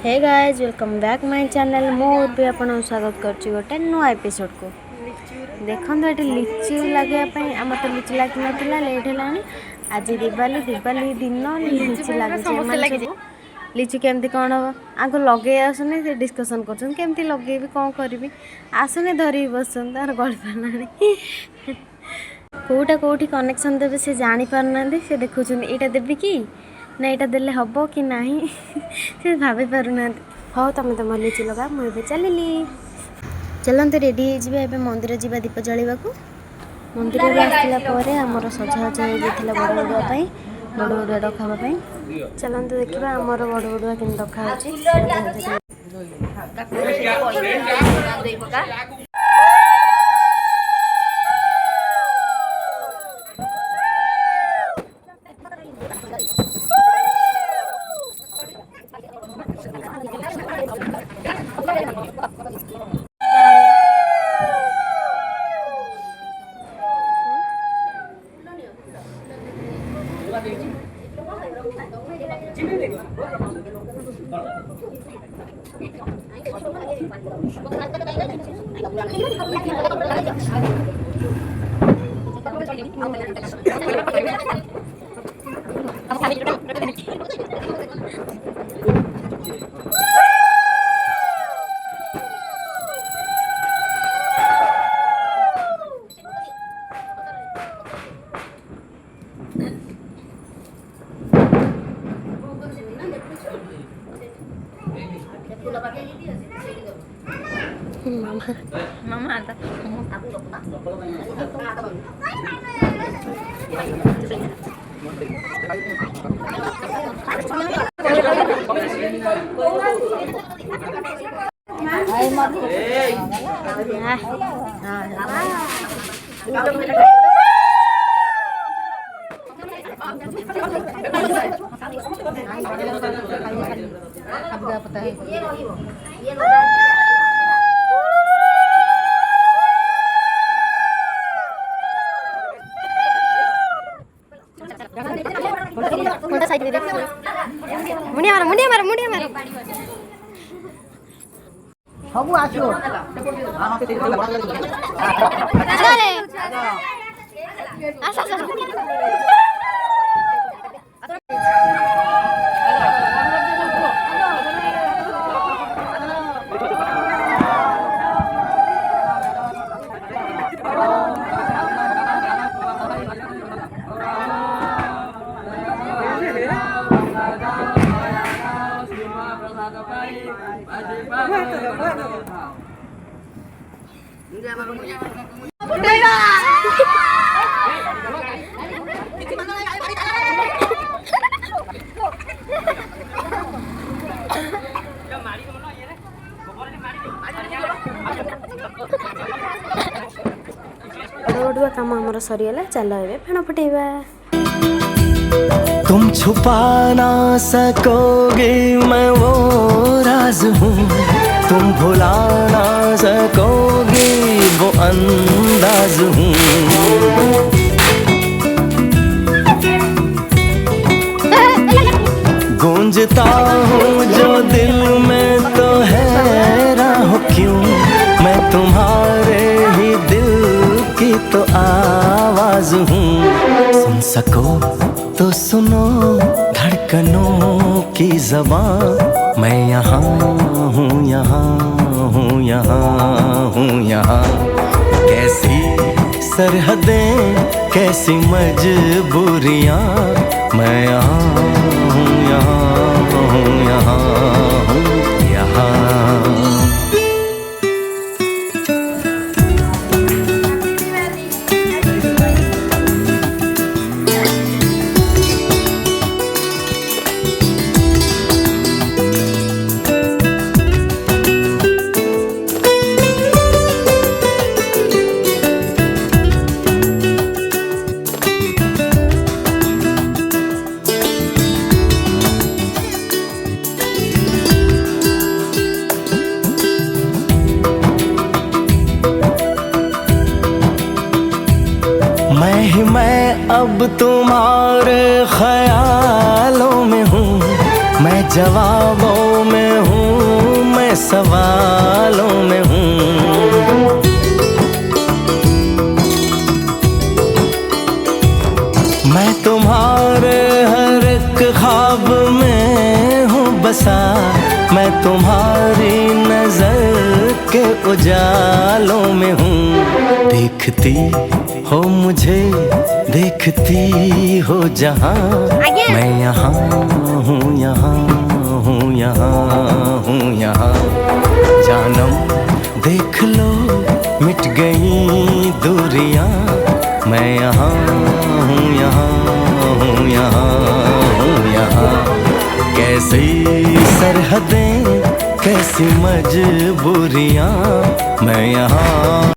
Hey guys welcome back my channel भी आपन स्वागत करछि गोटे नुआ एपिसोड को। देखन तो लिचु लगे आम तो लिचु लगी ना लेट है आज दिवाली दिन लिचु लगे लिचु केमती कौन हम आगे लगे आसने से डिस्कसन करमती लगे कौन करी आसने धरी बसन तार गड़ पाना कौटा कौटी कनेक्शन देवे से जानी पारना से देखुं यहाँ देवी कि ना यहाँ देले हम कि ना से भाभी पारना। हाँ तुम तुम लिचु लगा मुझे चलि चलते रेडी हो मंदिर जा दीप जलवा मंदिर आसला आमर सजाज हो बड़ बड़ुआ बड़ बड़ुआ रखापी चलते देखा आमर बड़ बड़ुआ कि रखा Mama ada. सब आसो काम आमर सरीगला चल फेण फटेबा। तुम छुपा ना सकोगे मैं वो राज हूँ, तुम भुला ना सकोगे वो अंदाज हूँ। गूंजता हूँ जो दिल में तो हैरान हो क्यों, मैं तुम्हारे ही दिल की तो आवाज हूँ। सुन सको तो सुनो धड़कनों की ज़बान, मैं यहाँ हूँ यहाँ हूँ यहाँ हूँ यहाँ। कैसी सरहदें कैसी मजबूरियाँ, मैं यहाँ हूँ यहाँ हूँ यहाँ हूँ यहाँ। मैं अब तुम्हारे ख्यालों में हूँ, मैं जवाबों में हूँ सवालों में हूँ। मैं तुम्हारे हर एक ख्वाब में हूँ बसा, मैं तुम्हारी नजर के उजालों में हूँ। देखती हो मुझे, देखती हो जहाँ, मैं यहाँ हूँ, यहाँ हूँ, यहाँ हूँ, यहाँ। जानम देख लो मिट गई दूरियां, मैं यहाँ हूँ, यहाँ हूँ, यहाँ हूँ, यहाँ। कैसी सरहदें, कैसी मजबूरियां, मैं यहाँ